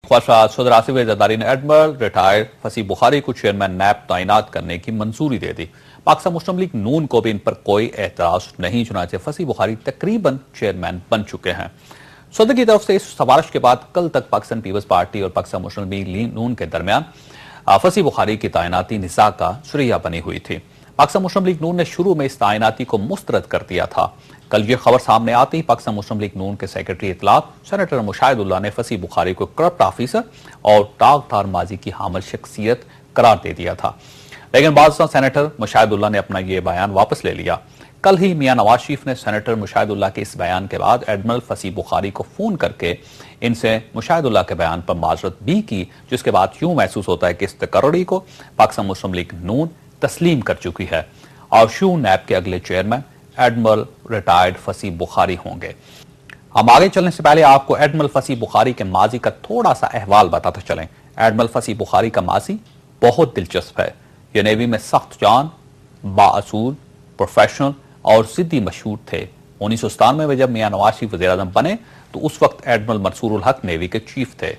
ख्वाजा सदर आसिफ अली जरदारी ने admiral retired फसी बुखारी को चेयरमैन नैब तैनात करने की मंजूरी दे दी। पाकिस्तान मुस्लिम लीग नून को भी इन पर कोई एतराज नहीं, चुनांचे फसी बुखारी तकरीबन चेयरमैन बन चुके हैं। सदर की तरफ से इस सिफारिश के बाद कल तक पाकिस्तान पीपल्स पार्टी और पाकिस्तान मुस्लिम लीग नून के दरमियान फसी बुखारी की तैनाती निज़ा का सुरैया बनी हुई थी। पाकिस्तान मुस्लिम लीग नून ने शुरू में इस तैनाती को मुस्तरद कर दिया था। कल ये खबर सामने आते ही पाकिस्तान मुस्लिम लीग नून के सेक्रेटरी इत्तलात सेनेटर मुशाहिदुल्लाह ने फसी बुखारी को करप्ट ऑफिसर और टागधार माजी की हामिल शख्सियत करार दे दिया था, लेकिन बाद सेनेटर मुशाहिदुल्लाह ने अपना ये बयान वापस ले लिया। कल ही मियां नवाज शरीफ ने सेनेटर मुशाहिदुल्लाह के इस बयान के बाद एडमिरल फसी बुखारी को फोन करके इनसे मुशाहिदुल्लाह के बयान पर माजरत भी की, जिसके बाद यूं महसूस होता है कि इस तकर्री को पाकिस्तान मुस्लिम लीग नून तस्लीम कर चुकी है और शू नैब के अगले चेयरमैन एडमिरल रिटायर्ड फसी बुखारी होंगे। हम आगे चलने से पहले आपको एडमिरल फसी बुखारी के माजी का थोड़ा सा अहवाल बताते चलें। एडमिरल फसी बुखारी का माजी बहुत दिलचस्प है। ये नेवी में सख्त जान, बाअसूल, प्रोफेशनल और जिद्दी मशहूर थे। 1997 में जब मियां नवाज शरीफ वज़ीर-ए-आज़म बने तो उस वक्त एडमिरल मंसूरुल हक नेवी के चीफ थे।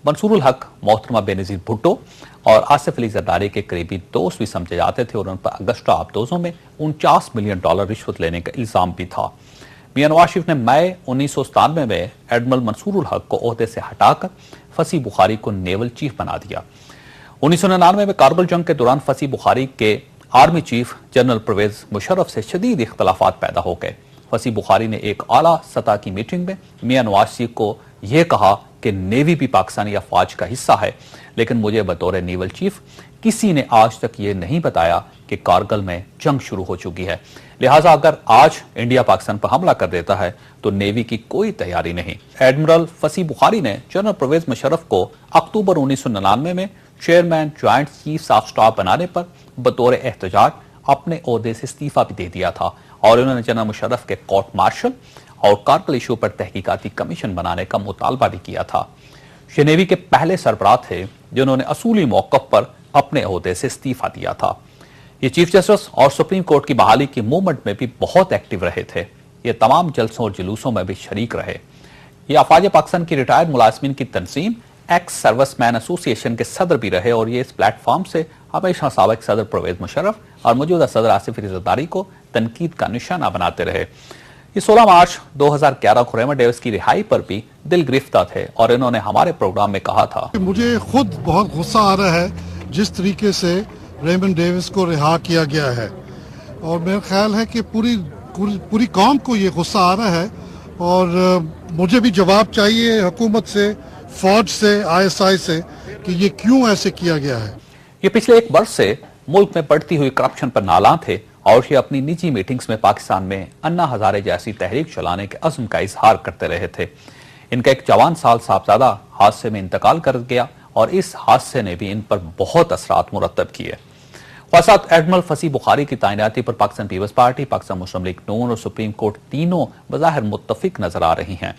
मंसूरुल हक मोहतरमा बेनज़ीर भुट्टो और आसिफ अली जरदारी के करीबी दोस्त भी समझे जाते थे और उन पर अगस्टा आबदोजों में $49 मिलियन रिश्वत लेने का इल्जाम भी था। मियां नवाज शरीफ ने मई 1997 में एडमिरल मंसूरुल हक को ओहदे से हटाकर फसी बुखारी को नेवल चीफ बना दिया। 1999 में कारगिल जंग के दौरान फसी बुखारी के army chief general Pervez Musharraf से शदीद इख्तलाफात पैदा हो गए। फसी बुखारी ने एक आला सतह की मीटिंग में मियां नवाज शरीफ को यह कहा कि नेवी भी पाकिस्तानी अफवाज का हिस्सा है, लेकिन मुझे बतौर नेवल चीफ किसी ने आज तक ये नहीं बताया कि कारगिल में जंग शुरू हो चुकी है, लिहाजा अगर आज इंडिया पाकिस्तान पर हमला कर देता है तो नेवी की कोई तैयारी नहीं। एडमिरल फसी बुखारी ने जनरल परवेज मुशर्रफ को अक्टूबर 1999 में chairman joint chief of staff बनाने पर बतौर एहतजाज अपने ओहदे से इस्तीफा भी दे दिया था और उन्होंने जनरल मुशर्रफ के कोर्ट मार्शल और कारगिल इशू पर तहकीकाती कमीशन बनाने का मुतालबा भी किया था। ये नेवी के पहले सरबराह थे जिन्होंने असूली मौक़िफ़ पर अपने ओहदे से इस्तीफा दिया था। ये चीफ जस्टिस और सुप्रीम कोर्ट की बहाली की मूवमेंट में भी बहुत एक्टिव रहे थे। ये तमाम जलसों और जुलूसों में भी शरीक रहे। ये अफवाज पाकिस्तान की रिटायर्ड मुलाजमीन की तंजीम एक्स सर्विसमैन एसोसिएशन के सदर भी रहे और ये इस प्लेटफॉर्म से हमेशा साबिक सदर परवेज मुशर्रफ और मौजूदा सदर आसिफ अली जरदारी को तनकीद का निशाना बनाते रहे। ये 16 मार्च 2011 को रेमंड डेविस की रिहाई पर भी दिल गिरफ्तार थे और इन्होंने हमारे प्रोग्राम में कहा था, मुझे खुद बहुत गुस्सा आ रहा है जिस तरीके से रेमंड डेविस को रिहा किया गया है और मेरा ख्याल है कि पूरी कौम को ये गुस्सा आ रहा है और मुझे भी जवाब चाहिए हुकूमत से, फौज से, ISI से कि ये क्यों ऐसे किया गया है। ये पिछले एक वर्ष से मुल्क में बढ़ती हुई करप्शन पर नाला थे और ये अपनी निजी मीटिंग्स में पाकिस्तान में अन्ना हजारे जैसी तहरीक चलाने के अज़्म का इजहार करते रहे थे। इनका एक जवान साल साहबजादा हादसे में इंतकाल कर गया और इस हादसे ने भी इन पर बहुत असरात मुरतब किए। ख्वाजा एडमिरल फसी बुखारी की तैनाती पर पाकिस्तान पीपल्स पार्टी, पाकिस्तान मुस्लिम लीग नून और सुप्रीम कोर्ट तीनों बज़ाहिर मुत्तफिक नजर आ रही हैं।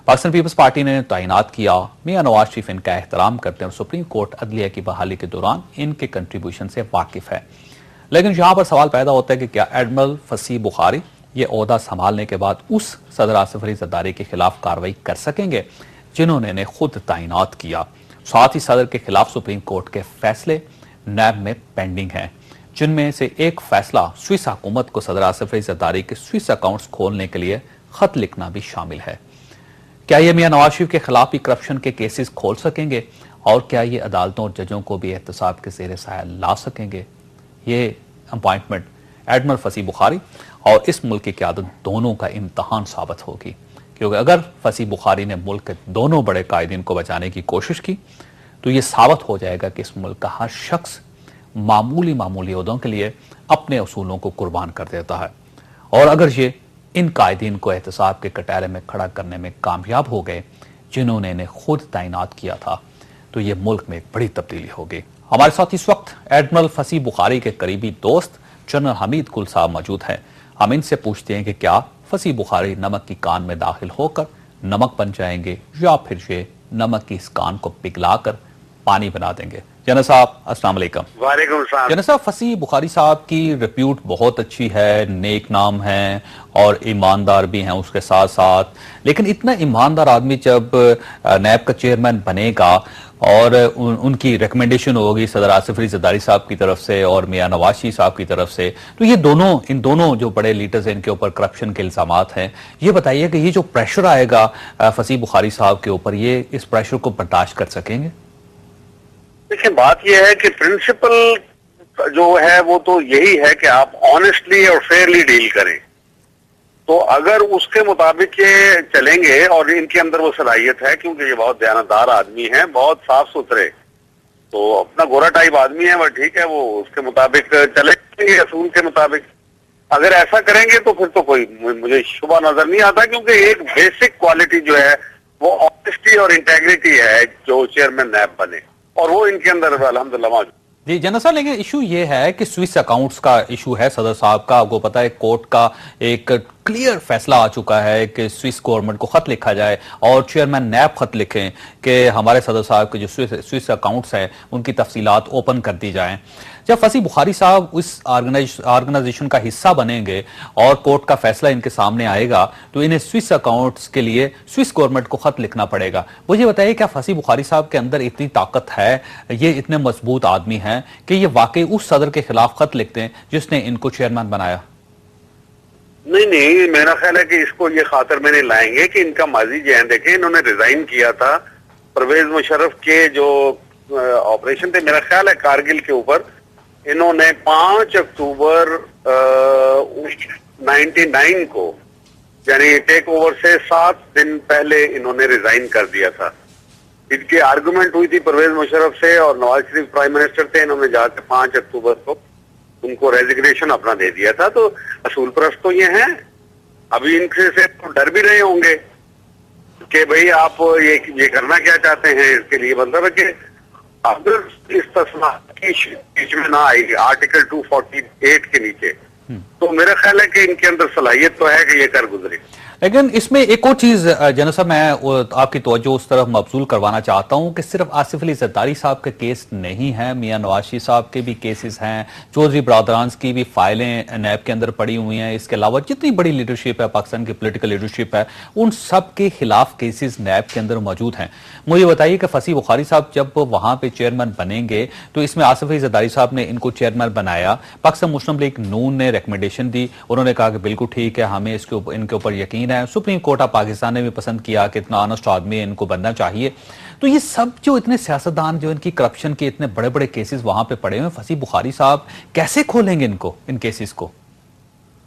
पाकिस्तान पीपल्स पार्टी ने तैनात किया, मियां नवाज शरीफ इनका एहतराम करते हैं और सुप्रीम कोर्ट अदलिया की बहाली के दौरान इनके कंट्रीब्यूशन से वाकिफ है। लेकिन यहां पर सवाल पैदा होता है कि क्या एडमिरल फसी बुखारी ये ओहदा संभालने के बाद उस सदर आसिफ अली जरदारी के खिलाफ कार्रवाई कर सकेंगे जिन्होंने इन्हें खुद तैनात किया। साथ ही सदर के खिलाफ सुप्रीम कोर्ट के फैसले नैब में पेंडिंग हैं, जिनमें से एक फैसला स्विस हुकूमत को सदर आसिफ अली जरदारी के स्विस अकाउंट्स खोलने के लिए खत लिखना भी शामिल है। क्या ये मियां नवाज शरीफ के खिलाफ भी करप्शन के केसेस खोल सकेंगे और क्या ये अदालतों और जजों को भी एहतसाब के ज़ेरे साया ला सकेंगे? ये अपॉइंटमेंट एडमिरल फसी बुखारी और इस मुल्क की क़यादत दोनों का इम्तहान साबित होगी, क्योंकि अगर फसी बुखारी ने मुल्क के दोनों बड़े कायदीन को बचाने की कोशिश की तो ये साबित हो जाएगा कि इस मुल्क का हर शख्स मामूली ओहदों के लिए अपने असूलों को कुर्बान कर देता है और अगर ये इन कायदीन को एहतसाब के कटहरे में खड़ा करने में कामयाब हो गए जिन्होंने इन्हें खुद तैनात किया था तो ये मुल्क में एक बड़ी तब्दीली होगी। हमारे साथ इस वक्त एडमिरल फसी बुखारी के करीबी दोस्त जनरल हमीद कुल साहब मौजूद हैं। हम इनसे पूछते हैं कि क्या फसी बुखारी नमक की कान में दाखिल होकर नमक बन जाएंगे या फिर ये नमक की इस कान को पिघलाकर पानी बना देंगे। जनरल साहब अस्सलाम वालेकुम। वालेकुम अस्सलाम। जनरल साहब, फसी बुखारी साहब की रिप्यूट बहुत अच्छी है, नेक नाम है और ईमानदार भी हैं उसके साथ साथ, लेकिन इतना ईमानदार आदमी जब नैब का चेयरमैन बनेगा और उनकी रिकमेंडेशन होगी सदर आसिफ अली जरदारी साहब की तरफ से और मियां नवाज शरीफ साहब की तरफ से, तो इन दोनों जो बड़े लीडर्स हैं इनके ऊपर करप्शन के इल्जामात हैं। ये बताइए कि ये जो प्रेशर आएगा फसी बुखारी साहब के ऊपर, ये इस प्रेशर को बर्दाश्त कर सकेंगे? देखिए, बात यह है कि प्रिंसिपल जो है वो तो यही है कि आप ऑनेस्टली और फेयरली डील करें। तो अगर उसके मुताबिक ये चलेंगे और इनके अंदर वो सलाहियत है, क्योंकि ये बहुत दयानतदार आदमी हैं, बहुत साफ सुथरे, तो अपना गोरा टाइप आदमी है, वह ठीक है, वो उसके मुताबिक चलेंगे, असूल के मुताबिक। अगर ऐसा करेंगे तो फिर तो कोई मुझे शुबा नजर नहीं आता, क्योंकि एक बेसिक क्वालिटी जो है वो ऑनेस्टी और इंटेग्रिटी है जो चेयरमैन नैब बने, और वो इनके अंदर अल्हम्दुलिल्लाह मौजूद। जी जनरल साहब, लेकिन इशू ये है कि स्विस अकाउंट्स का इशू है सदर साहब का। आपको पता है कोर्ट का एक क्लियर फैसला आ चुका है कि स्विस गवर्नमेंट को खत लिखा जाए और चेयरमैन नैब खत लिखें कि हमारे सदर साहब के जो स्विस अकाउंट्स हैं उनकी तफसीलात ओपन कर दी जाएं। जब फसी बुखारी साहब उस ऑर्गेनाइजेशन का हिस्सा बनेंगे और कोर्ट का फैसला इनके सामने आएगा तो इन्हें स्विस अकाउंट्स के लिए स्विस गवर्नमेंट को खत लिखना पड़ेगा। मुझे बताइए, क्या फसी बुखारी साहब के अंदर इतनी ताकत है, ये इतने मजबूत आदमी हैं कि ये वाकई उस सदर के खिलाफ खत लिखते हैं जिसने इनको चेयरमैन बनाया? नहीं, मेरा ख्याल है कि इसको ये खातर में नहीं लाएंगे कि इनका माजी जो है, देखें इन्होंने रिजाइन किया था परवेज मुशर्रफ के जो ऑपरेशन थे, मेरा ख्याल है कारगिल के ऊपर, इन्होंने 5 अक्टूबर 99 को, यानी टेक ओवर से 7 दिन पहले इन्होंने रिजाइन कर दिया था। इनकी आर्गुमेंट हुई थी परवेज मुशर्रफ से और नवाज शरीफ प्राइम मिनिस्टर थे, इन्होंने जाकर 5 अक्टूबर को उनको रेजिग्नेशन अपना दे दिया था। तो असूल परस्त तो ये हैं, अभी इनसे से तो डर भी रहे होंगे कि भाई आप ये करना क्या चाहते हैं। इसके लिए मतलब है कि अगर इस तस्मा की बीच में ना आएगी आर्टिकल 248 के नीचे, तो मेरा ख्याल है कि इनके अंदर सलाहियत तो है कि ये कर गुजरे। लेकिन इसमें एक और चीज जनरल साहब, मैं आपकी तवज्जो उस तरफ मबसूल करवाना चाहता हूं कि सिर्फ आसिफ अली जरदारी साहब के केस नहीं है, मियां नवाज शरीफ साहब के भी केसेस हैं, चौधरी ब्रादरान की भी फाइलें नैब के अंदर पड़ी हुई हैं। इसके अलावा जितनी बड़ी लीडरशिप है, पाकिस्तान की पॉलिटिकल लीडरशिप है, उन सब के खिलाफ केसेस नैब के अंदर मौजूद हैं। मुझे बताइए कि फसी बुखारी साहब जब वहां पे चेयरमैन बनेंगे तो इसमें आसिफ अली जरदारी साहब ने इनको चेयरमैन बनाया, पाकिस्तान मुस्लिम लीग नून ने रिकमेंडेशन दी, उन्होंने कहा कि बिल्कुल ठीक है, हमें इनके ऊपर यकीन है, सुप्रीम कोर्ट ऑफ पाकिस्तान ने भी पसंद किया कि इतना ऑनेस्ट आदमी है, इनको बनना चाहिए। तो ये सब जो इतने सियासतदान जो इनकी करप्शन के इतने बड़े बड़े केसेस वहां पे पड़े हुए, फसी बुखारी साहब कैसे खोलेंगे इन केसेस को?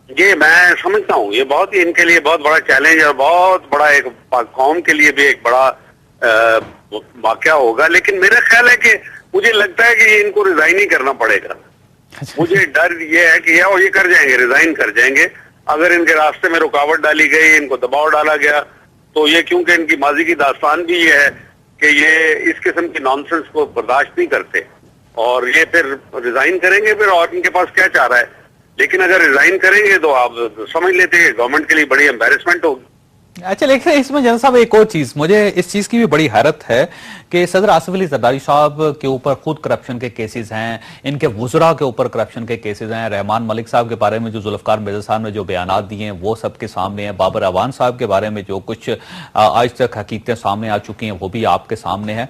ये मैं समझता हूँ ये बहुत ही इनके लिए बहुत बड़ा चैलेंज और बहुत बड़ा एक कौम के लिए भी एक बड़ा वाकया होगा। लेकिन मेरा ख्याल है कि मुझे लगता है कि इनको रिजाइन ही करना पड़ेगा। मुझे डर ये है कि ये कर जाएंगे, रिजाइन कर जाएंगे। अगर इनके रास्ते में रुकावट डाली गई, इनको दबाव डाला गया, तो ये क्योंकि इनकी माजी की दास्तान भी ये है कि ये इस किस्म की नॉनसेंस को बर्दाश्त नहीं करते और ये फिर रिजाइन करेंगे फिर, और इनके पास क्या चाह रहा है। लेकिन अगर रिजाइन करेंगे तो आप समझ लेते हैं गवर्नमेंट के लिए बड़ी एम्बेरसमेंट होगी। अच्छा, लेकिन इसमें जनरल साहब एक और चीज, मुझे इस चीज की भी बड़ी हैरत है कि सदर आसिफ अली जरदारी साहब के ऊपर खुद करप्शन के केसेस हैं, इनके वुज़रा के ऊपर करप्शन के केसेस हैं, रहमान मलिक साहब के बारे में जो जुल्फ़िकार मिर्ज़ा साहब ने जो बयानात दिए हैं वो सबके सामने हैं, बाबर अवान साहब के बारे में जो कुछ आज तक हकीकतें सामने आ चुकी हैं वो भी आपके सामने है।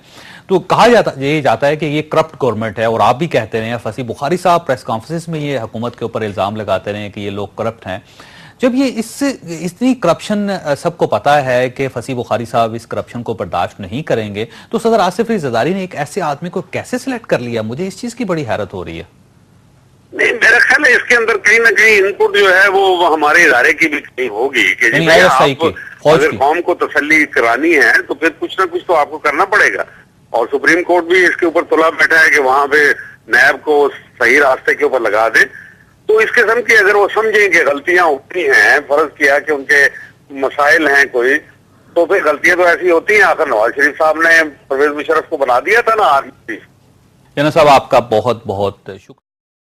तो कहा जाता है कि ये करप्ट गवर्नमेंट है, और आप भी कहते रहे हैं, फसी बुखारी साहब प्रेस कॉन्फ्रेंस में ये हुकूमत के ऊपर इल्जाम लगाते रहे कि ये लोग करप्ट हैं। जब ये इतनी करप्शन सबको पता है कि फसी बुखारी साहब इस करप्शन को बर्दाश्त नहीं करेंगे, तो सदर आसिफ अली जरदारी ने एक ऐसे आदमी को कैसे सिलेक्ट कर लिया? मुझे इस चीज की बड़ी हैरत हो रही है। नहीं, मेरा ख्याल है इसके अंदर कहीं ना कहीं इनपुट जो है वो हमारे इदारे की भी कहीं होगी कि अगर कौम को तसल्ली करानी है तो फिर कुछ ना कुछ तो आपको करना पड़ेगा। और सुप्रीम कोर्ट भी इसके ऊपर तुला बैठा है कि वहां पे नैब को सही रास्ते के ऊपर लगा दे। तो इस किस्म की अगर वो समझें कि गलतियां होती हैं, फर्ज किया कि उनके मसाइल हैं कोई, तो फिर गलतियां तो ऐसी होती हैं। आखिर नवाज शरीफ साहब ने परवेज मुशर्रफ को बना दिया था ना आर्मी चीफ। जनरल साहब, आपका बहुत बहुत शुक्रिया।